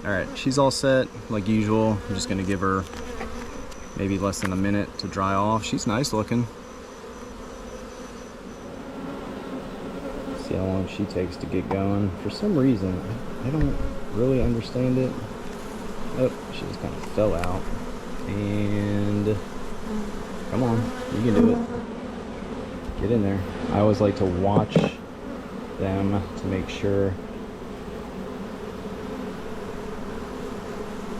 All right, she's all set like usual. I'm just gonna give her maybe less than a minute to dry off. She's nice looking. See how long she takes to get going. For some reason, I don't really understand it. Oh, she just kind of fell out. And come on, you can do it. Get in there. I always like to watch them to make sure.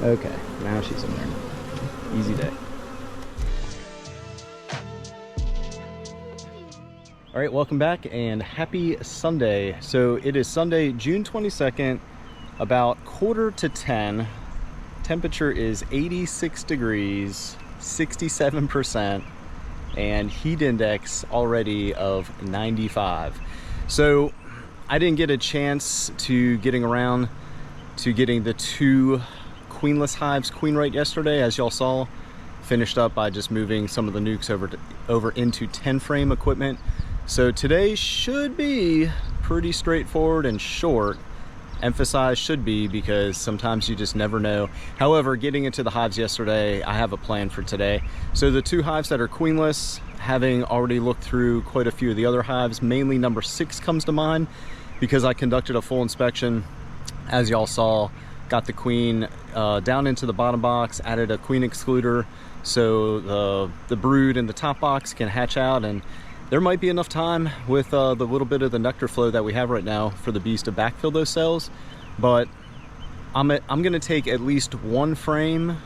Okay, now she's in there. Easy day. All right, welcome back and happy Sunday. So it is Sunday, June 22nd, about 9:45. Temperature is 86 degrees, 67%, and heat index already of 95. So I didn't get a chance to getting around to getting the 2 queenless hives queen right yesterday. As y'all saw, finished up by just moving some of the nukes over into 10 frame equipment. So today should be pretty straightforward and short. Emphasize should be, because sometimes you just never know. However, getting into the hives yesterday, I have a plan for today. So the 2 hives that are queenless, having already looked through quite a few of the other hives, mainly number 6 comes to mind because I conducted a full inspection. As y'all saw, got the queen down into the bottom box, added a queen excluder so the brood in the top box can hatch out, and there might be enough time with the little bit of the nectar flow that we have right now for the bees to backfill those cells. But I'm gonna take at least 1 frame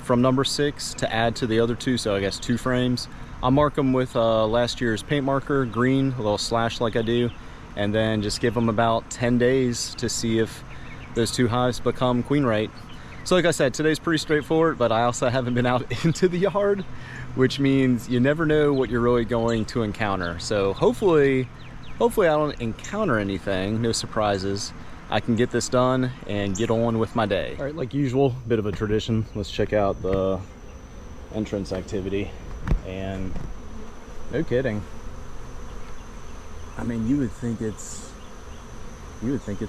from number 6 to add to the other 2, so I guess 2 frames. I'll mark them with last year's paint marker, green, a little slash like I do, and then just give them about 10 days to see if those 2 hives become queen right. So like I said, today's pretty straightforward, but I also haven't been out into the yard, which means you never know what you're really going to encounter. So hopefully I don't encounter anything, no surprises. I can get this done and get on with my day. All right, like usual, bit of a tradition. Let's check out the entrance activity. And no kidding. I mean, you would think it's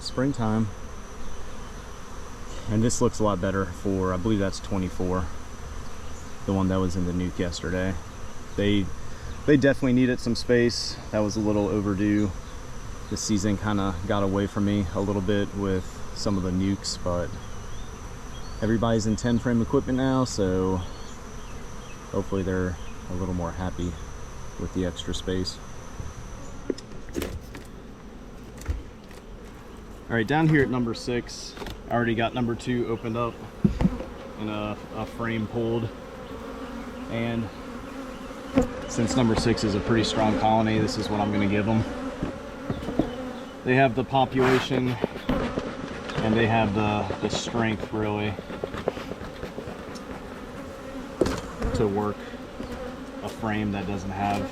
springtime. And this looks a lot better for, I believe that's 24. The one that was in the nuke yesterday. They definitely needed some space. That was a little overdue. The season kind of got away from me a little bit with some of the nukes, but everybody's in 10 frame equipment now, so hopefully they're a little more happy with the extra space. All right, down here at number 6, I already got number 2 opened up and a frame pulled. And since number 6 is a pretty strong colony, this is what I'm going to give them. They have the population and they have the strength really to work a frame that doesn't have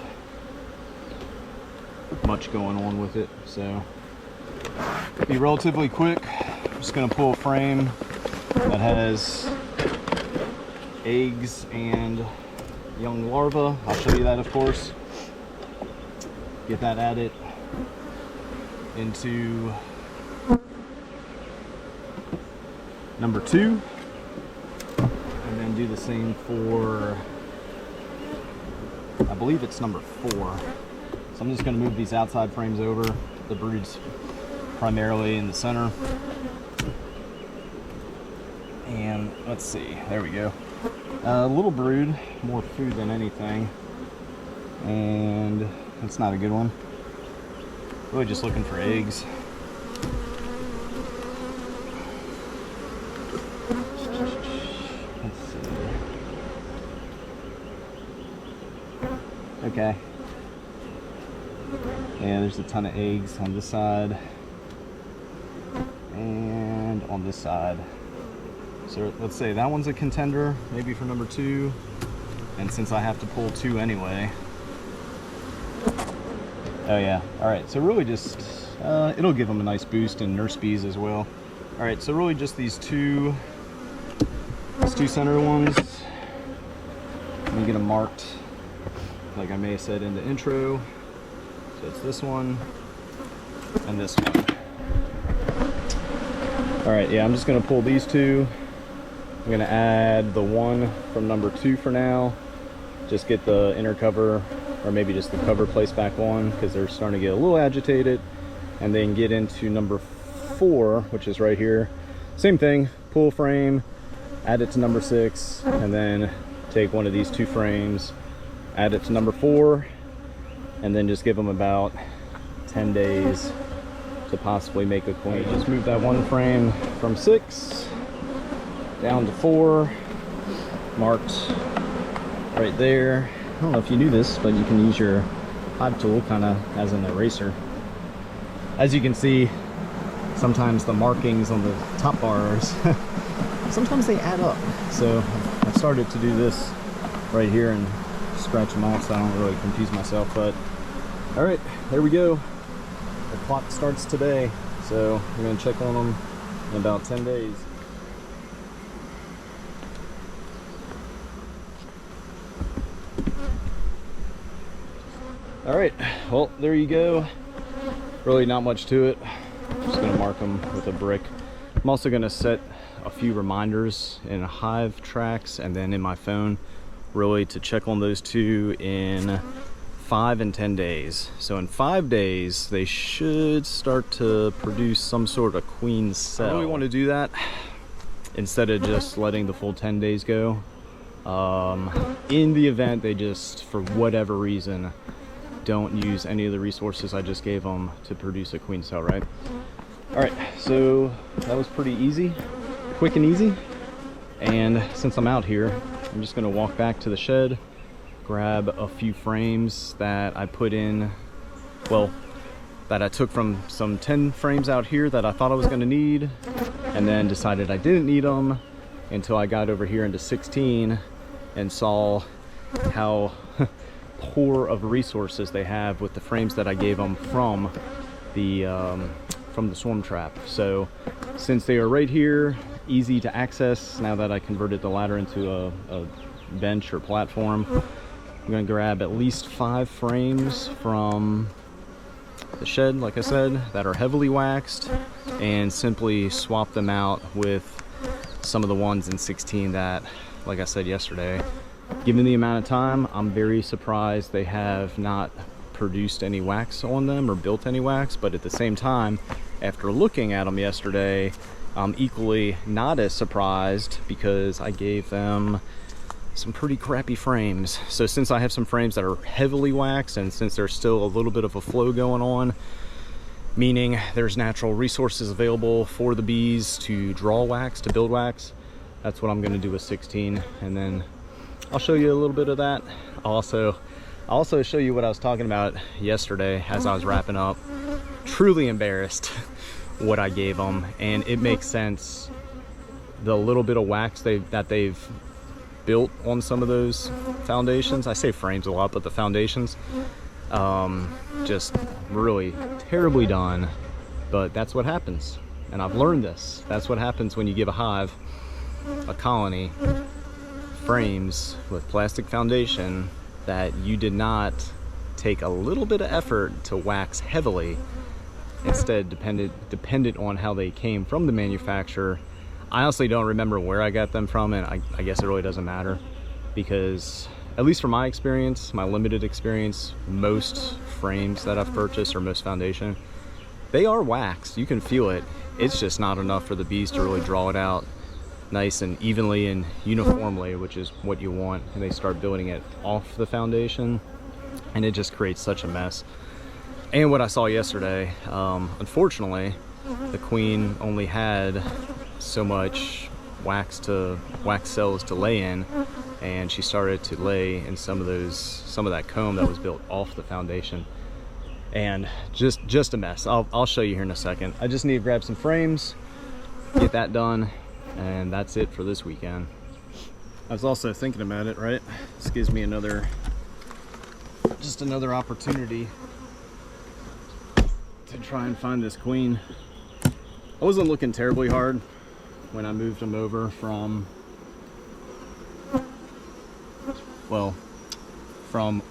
much going on with it. So be relatively quick. I'm just going to pull a frame that has eggs and young larvae. I'll show you that, of course. Get that added into number 2, and then do the same for, I believe it's number 4. So I'm just going to move these outside frames over. The brood's primarily in the center. And let's see, there we go. A little brood, more food than anything, and it's not a good one. Really just looking for eggs. Let's see. Okay. Yeah, there's a ton of eggs on this side and on this side. So let's say that one's a contender, maybe for number 2. And since I have to pull 2 anyway. Oh yeah, all right, so really just, it'll give them a nice boost in nurse bees as well. All right, so really just these two center ones. Let me get them marked, like I may have said in the intro. So it's this one and this one. All right, yeah, I'm just gonna pull these two. I'm gonna add the one from number 2 for now. Just get the inner cover, or maybe just the cover placed back on, because they're starting to get a little agitated. And then get into number 4, which is right here. Same thing, pull frame, add it to number 6, and then take one of these 2 frames, add it to number 4, and then just give them about 10 days to possibly make a queen. Just move that one frame from 6 down to 4, marked right there. I don't know if you knew this, but you can use your hive tool kind of as an eraser. As you can see, sometimes the markings on the top bars, sometimes they add up. So I've started to do this right here and scratch them off so I don't really confuse myself. But all right, there we go. The clock starts today. So we're gonna check on them in about 10 days. All right, well, there you go. Really not much to it. Just gonna mark them with a brick. I'm also gonna set a few reminders in Hive tracks and then in my phone, really to check on those 2 in 5 and 10 days. So in 5 days, they should start to produce some sort of queen cell. I really want to do that instead of just letting the full 10 days go. In the event they just, for whatever reason, don't use any of the resources I just gave them to produce a queen cell, right? All right, so that was pretty easy, quick and easy. And since I'm out here, I'm just gonna walk back to the shed, grab a few frames that I put in, well, that I took from some 10 frames out here that I thought I was gonna need, and then decided I didn't need them until I got over here into 16 and saw how poor of resources they have with the frames that I gave them from the swarm trap. So since they are right here, easy to access, now that I converted the ladder into a bench or platform, I'm gonna grab at least 5 frames from the shed, like I said, that are heavily waxed, and simply swap them out with some of the ones in 16 that, like I said yesterday, given the amount of time, I'm very surprised they have not produced any wax on them or built any wax. But at the same time, after looking at them yesterday, I'm equally not as surprised because I gave them some pretty crappy frames. So since I have some frames that are heavily waxed, and since there's still a little bit of a flow going on, meaning there's natural resources available for the bees to draw wax, to build wax, that's what I'm going to do with 16. And then I'll show you a little bit of that. I'll also show you what I was talking about yesterday as I was wrapping up. Truly embarrassed what I gave them, and it makes sense. The little bit of wax that they've built on some of those foundations, I say frames a lot, but the foundations, just really terribly done. But that's what happens, and I've learned this. That's what happens when you give a hive, a colony, frames with plastic foundation that you did not take a little bit of effort to wax heavily, instead dependent on how they came from the manufacturer. I honestly don't remember where I got them from, and I guess it really doesn't matter, because at least from my experience, my limited experience, most frames that I've purchased, or most foundation, they are waxed. You can feel it. It's just not enough for the bees to really draw it out nice and evenly and uniformly, which is what you want. And they start building it off the foundation, and it just creates such a mess. And what I saw yesterday, unfortunately, the queen only had so much wax cells to lay in, and she started to lay in some of that comb that was built off the foundation, and just a mess. I'll show you here in a second. I just need to grab some frames, get that done, and that's it for this weekend. I was also thinking about it, right? This gives me just another opportunity to try and find this queen. I wasn't looking terribly hard when I moved them over from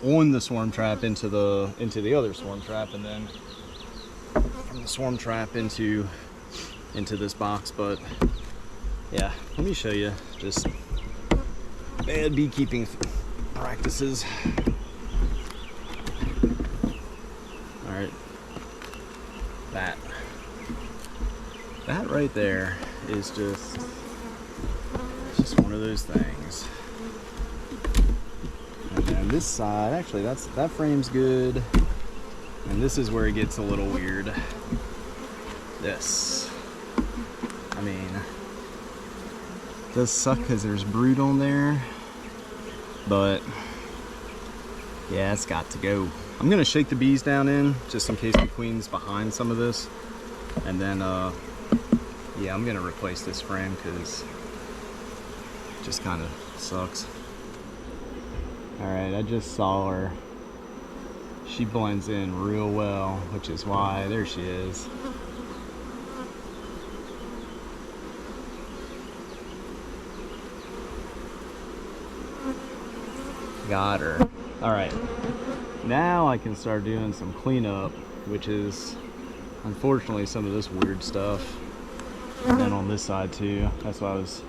on the swarm trap into the other swarm trap, and then from the swarm trap into into this box, but yeah, let me show you just bad beekeeping practices. All right, that right there is just one of those things. And then this side, actually that frame's good, and this is where it gets a little weird. This, I mean, it does suck because there's brood on there, but yeah, it's got to go. I'm gonna shake the bees down in just in case the queen's behind some of this, and then yeah, I'm gonna replace this frame because it just kind of sucks. All right, I just saw her. She blends in real well, which is why, there she is. Got her. All right, now I can start doing some cleanup, which is unfortunately some of this weird stuff. And then on this side too, that's what I was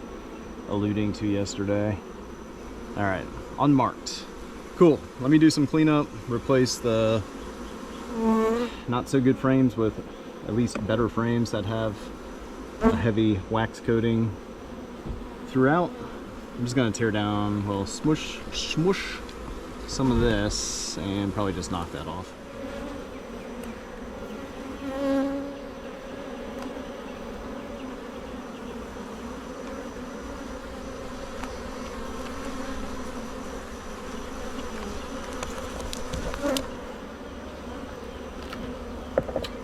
alluding to yesterday. All right, unmarked. Cool, let me do some cleanup, replace the not so good frames with at least better frames that have a heavy wax coating throughout. I'm just gonna tear down, well, smush some of this and probably just knock that off.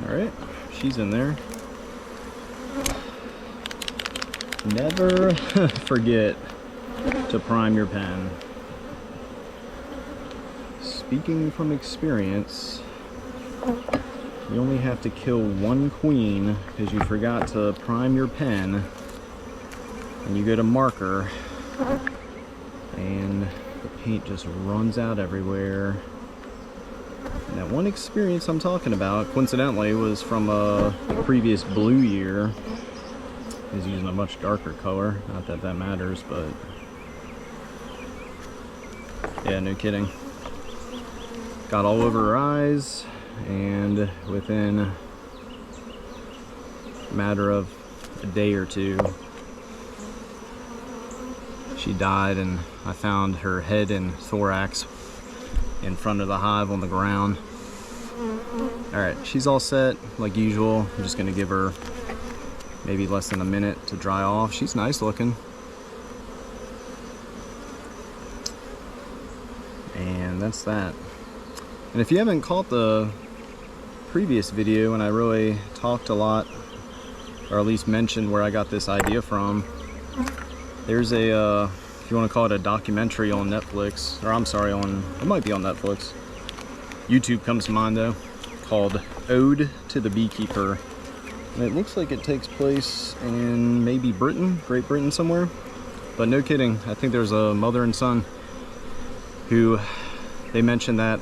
All right, she's in there. Never forget to prime your pen. Speaking from experience, you only have to kill one queen because you forgot to prime your pen, and you get a marker and the paint just runs out everywhere. And that one experience I'm talking about, coincidentally, was from a previous blue year. I was using a much darker color, not that that matters, but yeah, no kidding. Got all over her eyes, and within a matter of a day or two, she died, and I found her head and thorax in front of the hive on the ground. All right, she's all set like usual. I'm just gonna give her maybe less than a minute to dry off. She's nice looking. And that's that. And if you haven't caught the previous video when I really talked a lot, or at least mentioned where I got this idea from, there's a, if you want to call it a documentary on Netflix, or I'm sorry, it might be on Netflix. YouTube comes to mind though, called Ode to the Beekeeper. And it looks like it takes place in maybe Britain, Great Britain somewhere. But no kidding, I think there's a mother and son who, they mentioned that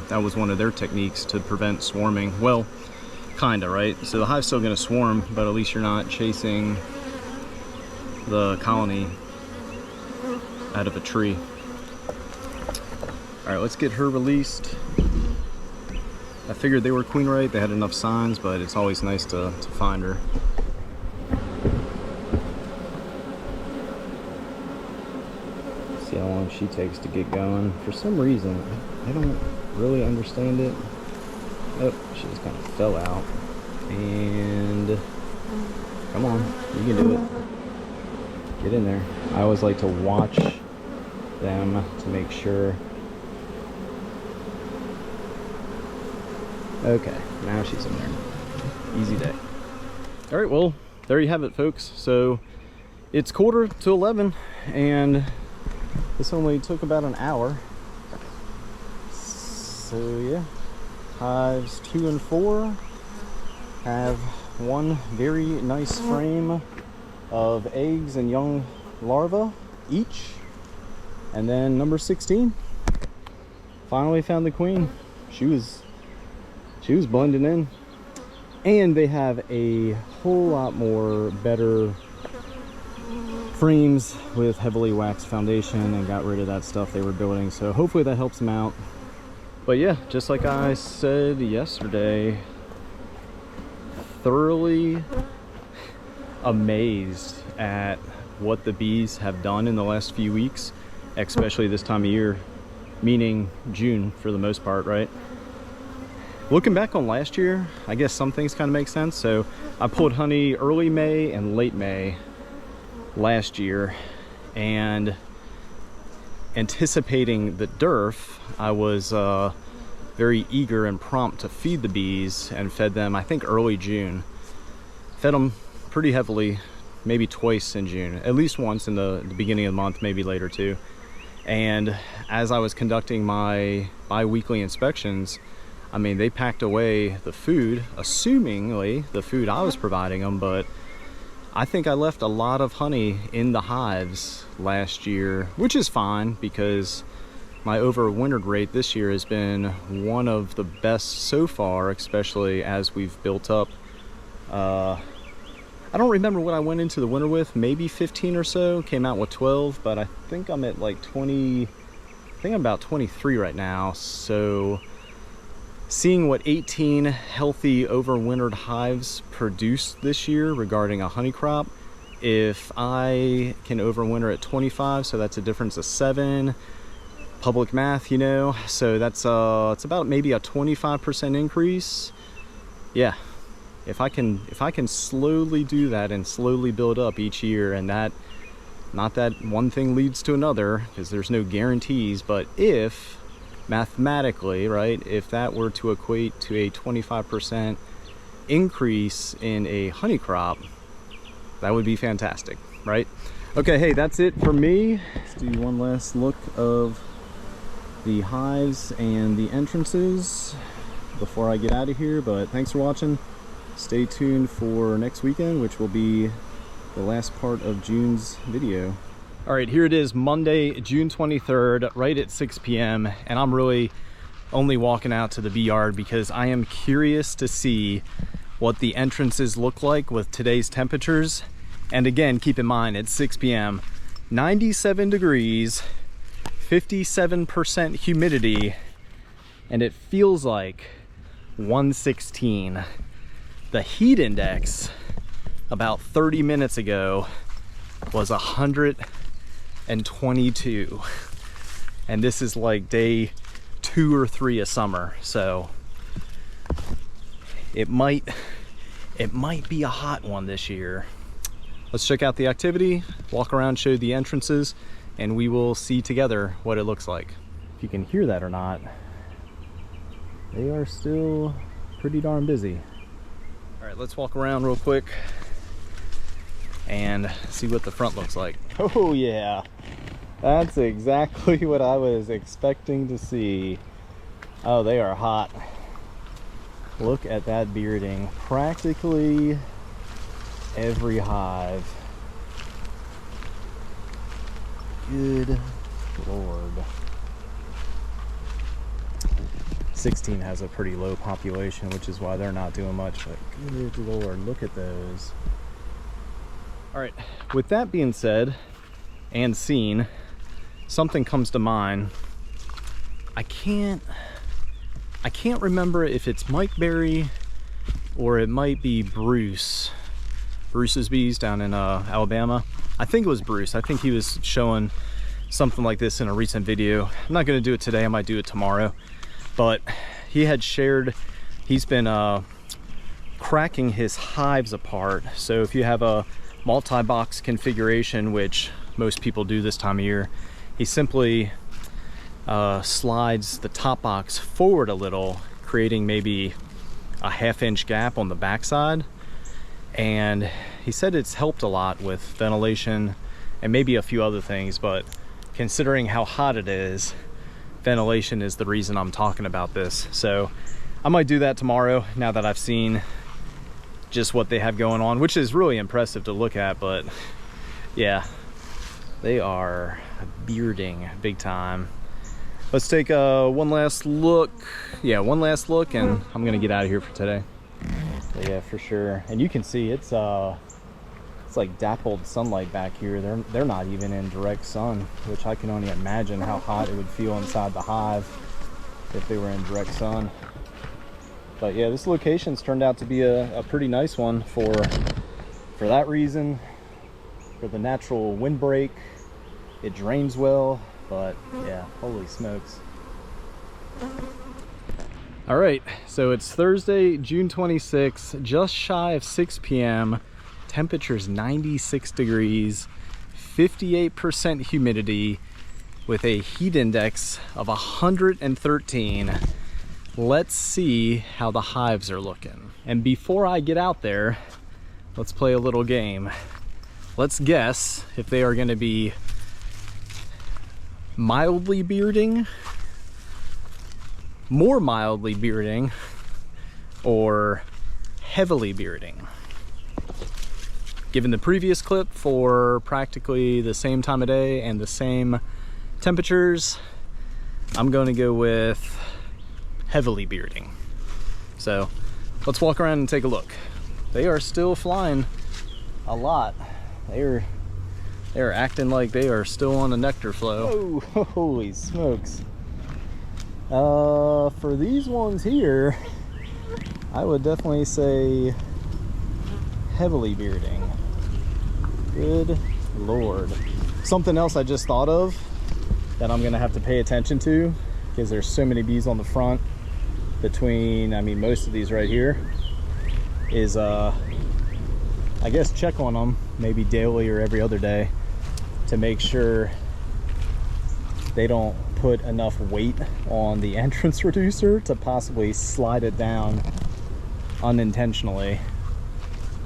that was one of their techniques to prevent swarming. Well, kinda, right? So the hive's still gonna swarm, but at least you're not chasing the colony out of a tree. All right, let's get her released. I figured they were queen right, they had enough signs, but it's always nice to find her. See how long she takes to get going. For some reason, I don't really understand it. Oh, she just kind of fell out. And come on, you can do it. Get in there. I always like to watch them to make sure. Okay, now she's in there. Easy day. All right, well, there you have it, folks. So it's 10:45, and this only took about an hour. So yeah, hives 2 and 4 have one very nice frame of eggs and young larvae each. And then number 16 finally found the queen. She was blending in. And they have a whole lot more better frames with heavily waxed foundation and got rid of that stuff they were building. So hopefully that helps them out. But yeah, just like I said yesterday, thoroughly amazed at what the bees have done in the last few weeks, especially this time of year, meaning June for the most part, right? Looking back on last year, I guess some things kind of make sense. So I pulled honey early May and late May last year, and anticipating the dearth, I was very eager and prompt to feed the bees, and fed them, I think, early June. Fed them pretty heavily, maybe twice in June, at least once in the beginning of the month, maybe later too. And as I was conducting my bi-weekly inspections, I mean, they packed away the food, assumingly the food I was providing them, but I think I left a lot of honey in the hives last year, which is fine because my overwintered rate this year has been one of the best so far, especially as we've built up. I don't remember what I went into the winter with, maybe 15 or so, came out with 12, but I think I'm at like 20, I think I'm about 23 right now. So seeing what 18 healthy overwintered hives produced this year regarding a honey crop, if I can overwinter at 25, so that's a difference of 7, public math, you know, so that's it's about maybe a 25% increase. Yeah, if I can slowly do that and slowly build up each year, and that, not that one thing leads to another, because there's no guarantees, but if mathematically, right, if that were to equate to a 25% increase in a honey crop, that would be fantastic, right? Okay, hey, that's it for me. Let's do one last look of the hives and the entrances before I get out of here. But thanks for watching. Stay tuned for next weekend, which will be the last part of June's video. All right, here it is, Monday, June 23rd, right at 6 p.m. And I'm really only walking out to the bee yard because I am curious to see what the entrances look like with today's temperatures. And again, keep in mind, it's 6 p.m., 97 degrees, 57% humidity, and it feels like 116. The heat index about 30 minutes ago was 122, and this is like day 2 or 3 of summer, so it might be a hot one this year. Let's check out the activity, walk around, show the entrances, and we will see together what it looks like. If you can hear that or not, they are still pretty darn busy. All right, let's walk around real quick and see what the front looks like. Oh yeah, that's exactly what I was expecting to see. Oh, they are hot. Look at that bearding. Practically every hive. Good Lord. 16 has a pretty low population, which is why they're not doing much, but good Lord, look at those. All right, with that being said and seen, something comes to mind. I can't remember if it's Mike Berry or it might be Bruce's bees down in Alabama. I think it was Bruce. I think he was showing something like this in a recent video. I'm not going to do it today. I might do it tomorrow. But he had shared, he's been cracking his hives apart. So if you have a multi-box configuration, which most people do this time of year, he simply slides the top box forward a little, creating maybe a ½ inch gap on the backside. And he said it's helped a lot with ventilation and maybe a few other things, but considering how hot it is, ventilation is the reason I'm talking about this. So I might do that tomorrow now that I've seen just what they have going on, which is really impressive to look at. But yeah, they are bearding big time. Let's take one last look. Yeah, one last look, and I'm gonna get out of here for today. So yeah, for sure. And you can see it's like dappled sunlight back here. They're not even in direct sun, which I can only imagine how hot it would feel inside the hive if they were in direct sun. But yeah, this location's turned out to be a pretty nice one for that reason, for the natural windbreak. It drains well, but yeah, holy smokes. All right, so it's Thursday, June 26th, just shy of 6 p.m. Temperature's 96 degrees, 58% humidity with a heat index of 113. Let's see how the hives are looking. And before I get out there, let's play a little game. Let's guess if they are going to be mildly bearding, more mildly bearding, or heavily bearding. Given the previous clip for practically the same time of day and the same temperatures, I'm going to go with heavily bearding. So let's walk around and take a look. They are still flying a lot. They are acting like they are still on a nectar flow. Oh, holy smokes. For these ones here, I would definitely say heavily bearding. Good Lord. Something else I just thought of that I'm gonna have to pay attention to, because there's so many bees on the front between, I mean, most of these right here, is I guess check on them maybe daily or every other day to make sure they don't put enough weight on the entrance reducer to possibly slide it down unintentionally.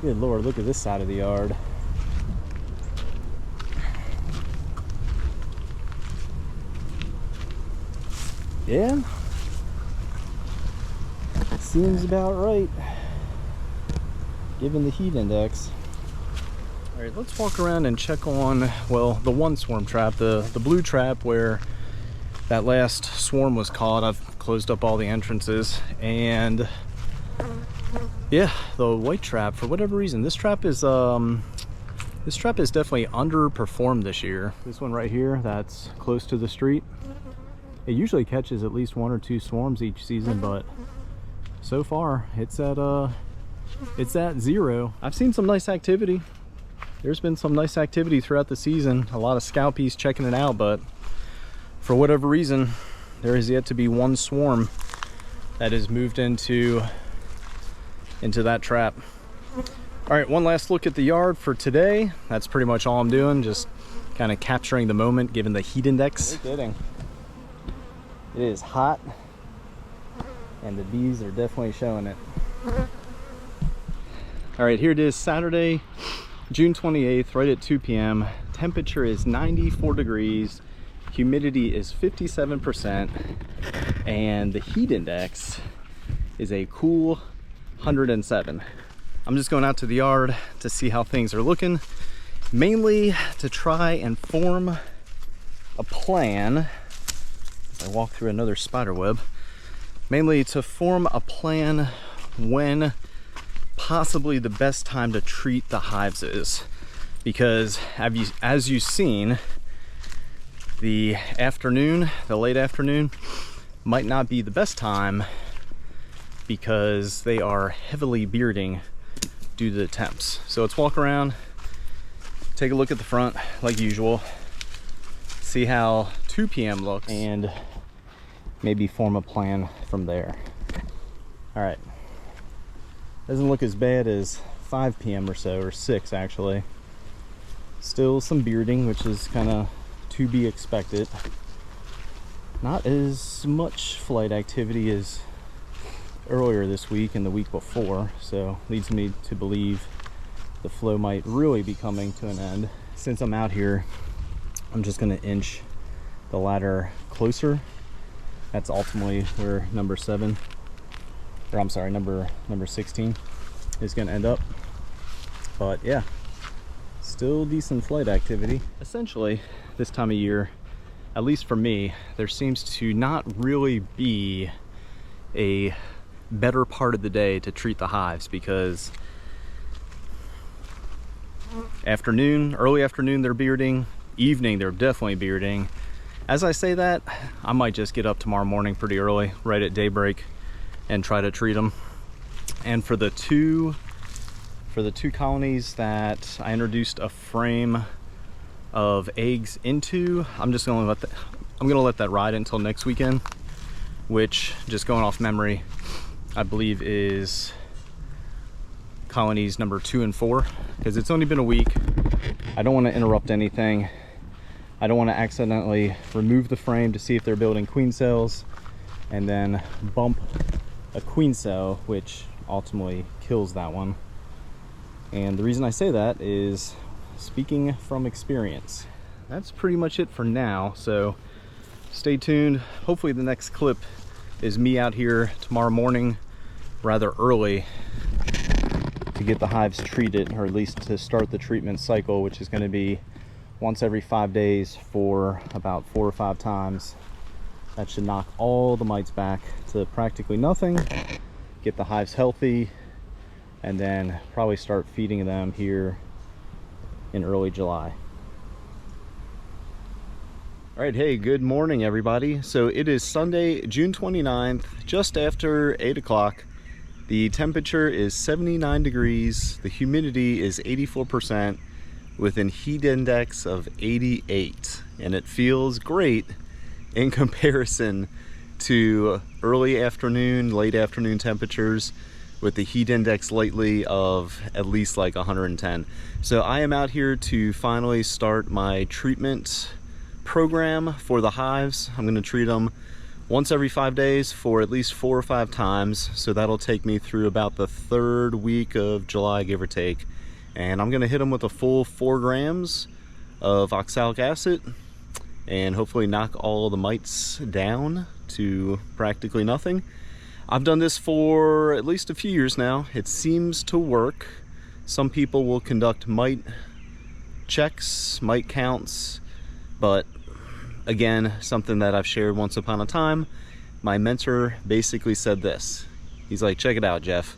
Good Lord, look at this side of the yard. Yeah, seems about right, given the heat index. All right, let's walk around and check on, well, the one swarm trap, the blue trap where that last swarm was caught. I've closed up all the entrances, and yeah, the white trap, for whatever reason, this trap is definitely underperformed this year. This one right here, that's close to the street, it usually catches at least 1 or 2 swarms each season, but so far it's at 0. I've seen some nice activity. There's been some nice activity throughout the season, a lot of scalpies checking it out, but for whatever reason, there has yet to be 1 swarm that has moved into that trap. All right, one last look at the yard for today. That's pretty much all I'm doing, just kind of capturing the moment given the heat index. No kidding. It is hot, and the bees are definitely showing it. All right, here it is, Saturday, June 28th, right at 2 p.m. Temperature is 94 degrees, humidity is 57%, and the heat index is a cool 107. I'm just going out to the yard to see how things are looking, mainly to try and form a plan. I walk through another spider web, mainly to form a plan when possibly the best time to treat the hives is, because as you've seen, the late afternoon might not be the best time because they are heavily bearding due to the temps. So let's walk around, take a look at the front like usual, see how 2 p.m. looks, and maybe form a plan from there. All right, doesn't look as bad as 5 p.m. or so, or 6 actually. Still some bearding, which is kind of to be expected. Not as much flight activity as earlier this week and the week before, so leads me to believe the flow might really be coming to an end. Since I'm out here, I'm just going to inch the ladder closer. That's ultimately where number 16 is going to end up. But yeah, still decent flight activity. Essentially, this time of year, at least for me, there seems to not really be a better part of the day to treat the hives, because early afternoon they're bearding, evening they're definitely bearding. As I say that, I might just get up tomorrow morning pretty early, right at daybreak, and try to treat them. And for the two colonies that I introduced a frame of eggs into, I'm gonna let that ride until next weekend, which, just going off memory, I believe is colonies number 2 and 4, because it's only been a week. I don't want to interrupt anything. I don't want to accidentally remove the frame to see if they're building queen cells and then bump a queen cell, which ultimately kills that one. And the reason I say that is speaking from experience. That's pretty much it for now, so stay tuned. Hopefully the next clip is me out here tomorrow morning rather early to get the hives treated, or at least to start the treatment cycle, which is going to be once every 5 days for about 4 or 5 times. That should knock all the mites back to practically nothing, get the hives healthy, and then probably start feeding them here in early July. All right, hey, good morning everybody. So it is Sunday, June 29th, just after 8 o'clock. The temperature is 79 degrees, the humidity is 84%, with an heat index of 88, and it feels great in comparison to early afternoon, late afternoon temperatures with the heat index lately of at least like 110. So I am out here to finally start my treatment program for the hives. I'm going to treat them once every 5 days for at least 4 or 5 times. So that'll take me through about the 3rd week of July, give or take. And I'm going to hit them with a full 4 grams of oxalic acid and hopefully knock all the mites down to practically nothing. I've done this for at least a few years now. It seems to work. Some people will conduct mite checks, mite counts, but again, something that I've shared once upon a time. My mentor basically said this. He's like, check it out, Jeff.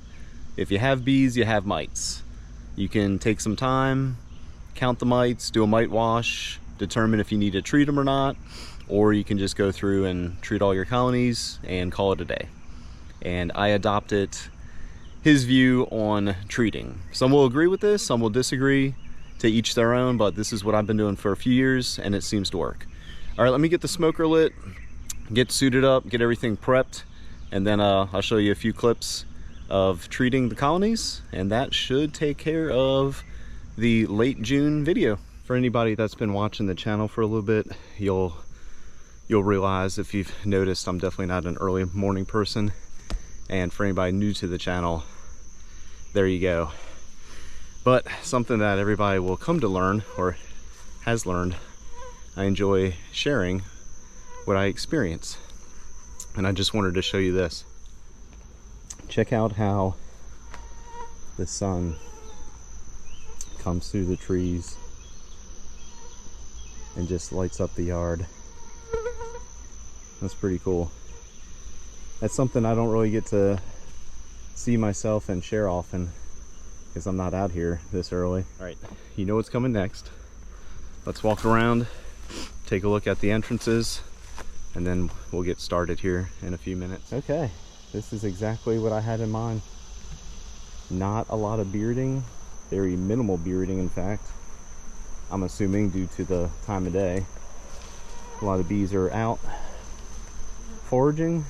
If you have bees, you have mites. You can take some time, count the mites, do a mite wash, determine if you need to treat them or not, or you can just go through and treat all your colonies and call it a day. And I adopted his view on treating. Some will agree with this, some will disagree, to each their own, but this is what I've been doing for a few years and it seems to work. All right, let me get the smoker lit, get suited up, get everything prepped, and then I'll show you a few clips of treating the colonies, and that should take care of the late June video. For anybody that's been watching the channel for a little bit, you'll realize, if you've noticed, I'm definitely not an early morning person. And for anybody new to the channel, there you go. But something that everybody will come to learn, or has learned, I enjoy sharing what I experience. And I just wanted to show you this. Check out how the sun comes through the trees and just lights up the yard. That's pretty cool. That's something I don't really get to see myself and share often, because I'm not out here this early. All right, you know what's coming next. Let's walk around, take a look at the entrances, and then we'll get started here in a few minutes. Okay, this is exactly what I had in mind. Not a lot of bearding, very minimal bearding in fact. I'm assuming due to the time of day. A lot of bees are out foraging,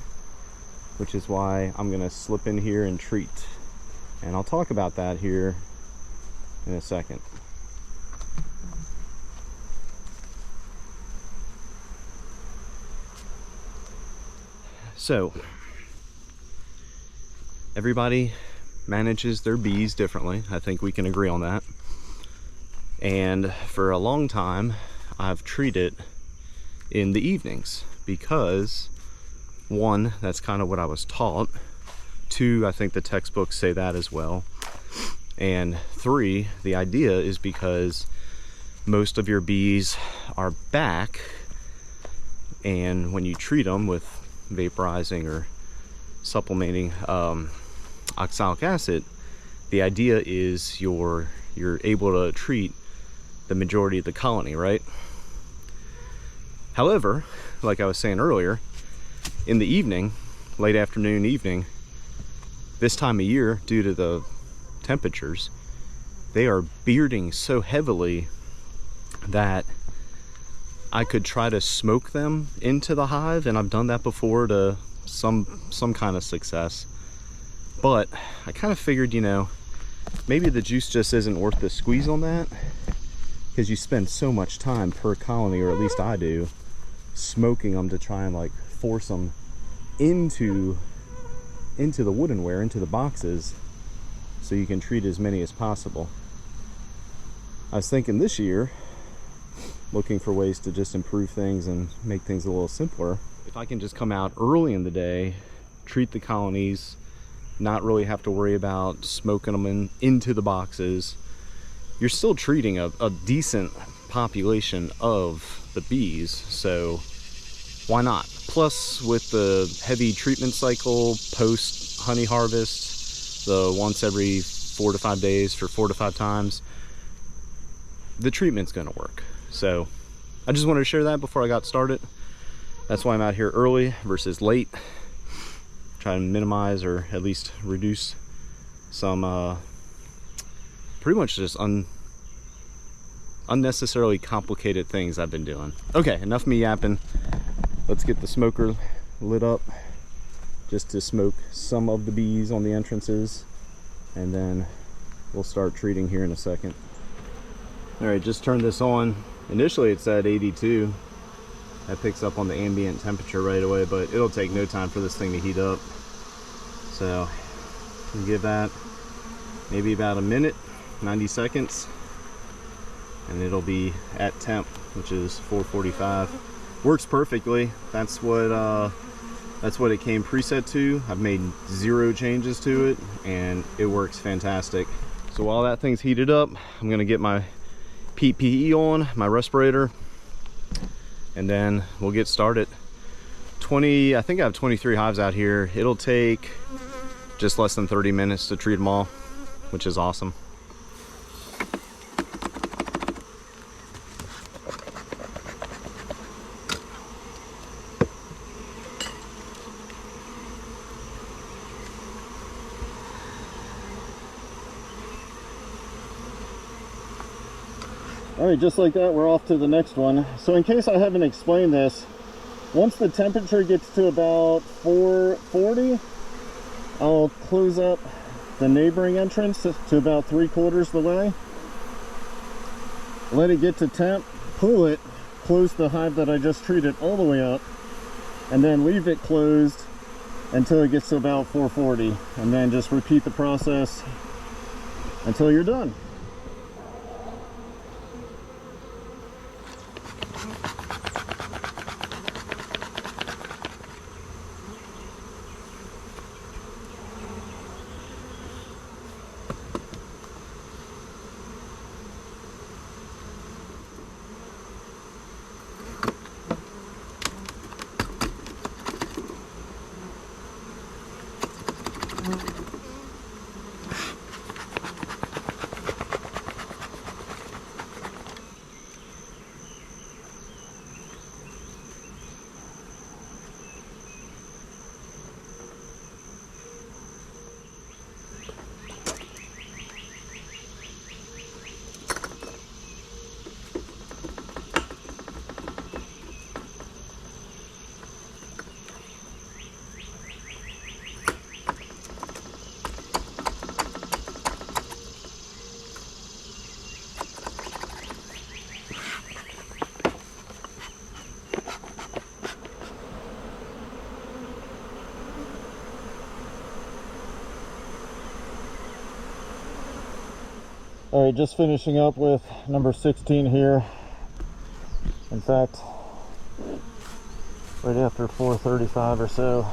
which is why I'm gonna slip in here and treat. And I'll talk about that here in a second. So, everybody manages their bees differently. I think we can agree on that. And for a long time, I've treated in the evenings because, one, that's kind of what I was taught. Two, I think the textbooks say that as well. And three, the idea is because most of your bees are back, and when you treat them with vaporizing or supplementing oxalic acid, the idea is you're able to treat the majority of the colony, right? However, like I was saying earlier, in the evening, late afternoon, evening, this time of year, due to the temperatures, they are bearding so heavily that I could try to smoke them into the hive, and I've done that before to some kind of success. But I kind of figured, you know, maybe the juice just isn't worth the squeeze on that, because you spend so much time per colony, or at least I do, smoking them to try and like force them into the woodenware, into the boxes, so you can treat as many as possible. I was thinking this year, looking for ways to just improve things and make things a little simpler. If I can just come out early in the day, treat the colonies, not really have to worry about smoking them into the boxes, you're still treating a decent population of the bees, so why not? Plus, with the heavy treatment cycle post honey harvest, the once every 4 to 5 days for 4 to 5 times, the treatment's gonna work. So I just wanted to share that before I got started. That's why I'm out here early versus late. Try to minimize, or at least reduce some pretty much just unnecessarily complicated things I've been doing. Okay, enough me yapping. Let's get the smoker lit up just to smoke some of the bees on the entrances, and then we'll start treating here in a second. All right, just turned this on. Initially it's at 82. That picks up on the ambient temperature right away, but it'll take no time for this thing to heat up. So we'll give that maybe about a minute, 90 seconds, and it'll be at temp, which is 445. Works perfectly. That's what it came preset to. I've made 0 changes to it, and it works fantastic. So while that thing's heated up, I'm gonna get my PPE on, my respirator, and then we'll get started. I think I have 23 hives out here. It'll take just less than 30 minutes to treat them all, which is awesome. All right, just like that, we're off to the next one. So in case I haven't explained this, once the temperature gets to about 440, I'll close up the neighboring entrance to about 3/4 the way. Let it get to temp, pull it, close the hive that I just treated all the way up, and then leave it closed until it gets to about 440, and then just repeat the process until you're done. All right, just finishing up with number 16 here. In fact, right after 4:35 or so,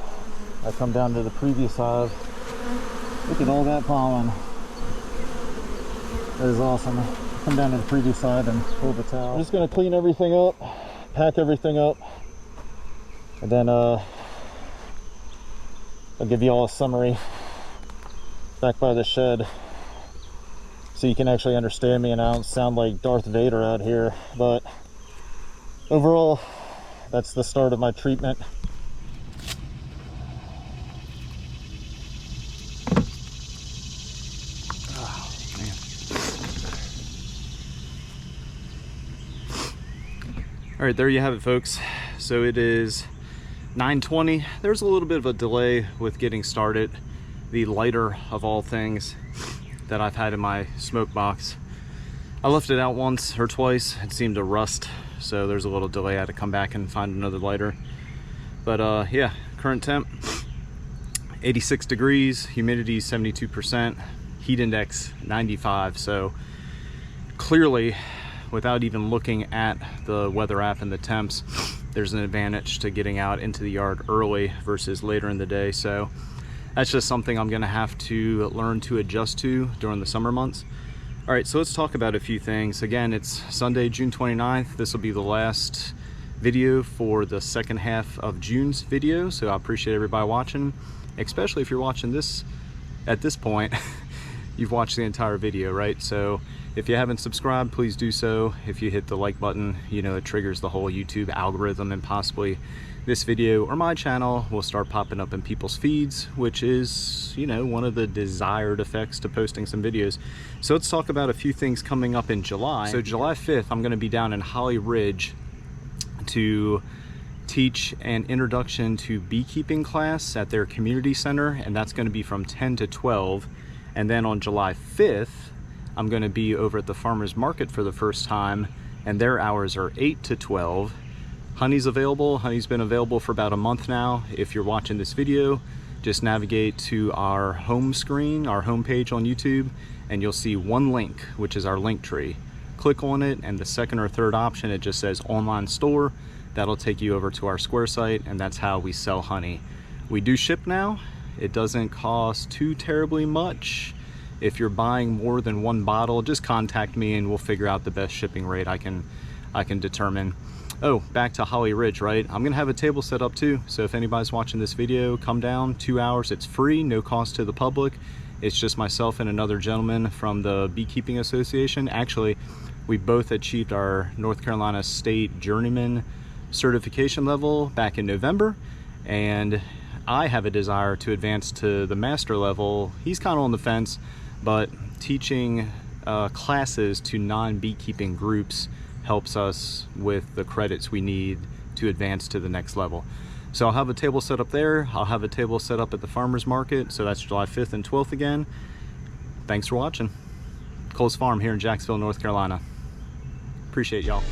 I come down to the previous hive. Look at all that pollen. That is awesome. Come down to the previous hive and pull the towel. I'm just gonna clean everything up, pack everything up, and then I'll give you all a summary back by the shed so you can actually understand me and I don't sound like Darth Vader out here. But overall, that's the start of my treatment. All right, there you have it, folks. So it is 9:20. There's a little bit of a delay with getting started. The lighter of all things that I've had in my smoke box, I left it out once or twice. It seemed to rust, so there's a little delay. I had to come back and find another lighter. But yeah, current temp 86 degrees, humidity 72%, heat index 95. So clearly, without even looking at the weather app and the temps, there's an advantage to getting out into the yard early versus later in the day. So that's just something I'm gonna have to learn to adjust to during the summer months. All right, so let's talk about a few things. Again, it's Sunday, June 29th. This will be the last video for the second half of June's video. So I appreciate everybody watching, especially if you're watching this at this point. You've watched the entire video, right? So if you haven't subscribed, please do so. If you hit the like button, you know, it triggers the whole YouTube algorithm, and possibly this video or my channel will start popping up in people's feeds, which is, you know, one of the desired effects to posting some videos. So let's talk about a few things coming up in July. So July 5th, I'm gonna be down in Holly Ridge to teach an introduction to beekeeping class at their community center, and that's gonna be from 10 to 12. And then on July 5th, I'm gonna be over at the farmer's market for the first time, and their hours are 8 to 12. Honey's available. Honey's been available for about a month now. If you're watching this video, just navigate to our home screen, our home page on YouTube, and you'll see one link, which is our link tree. Click on it, and the second or third option, it just says online store. That'll take you over to our Square site, and that's how we sell honey. We do ship now. It doesn't cost too terribly much. If you're buying more than one bottle, just contact me and we'll figure out the best shipping rate I can determine. Oh, back to Holly Ridge, right? I'm gonna have a table set up too. So if anybody's watching this video, come down, 2 hours. It's free, no cost to the public. It's just myself and another gentleman from the Beekeeping Association. Actually, we both achieved our North Carolina State Journeyman certification level back in November, and I have a desire to advance to the master level. He's kind of on the fence, but teaching classes to non-beekeeping groups helps us with the credits we need to advance to the next level. So I'll have a table set up there. I'll have a table set up at the farmer's market. So that's July 5th and 12th again. Thanks for watching. Cole's Farm here in Jacksonville, North Carolina. Appreciate y'all.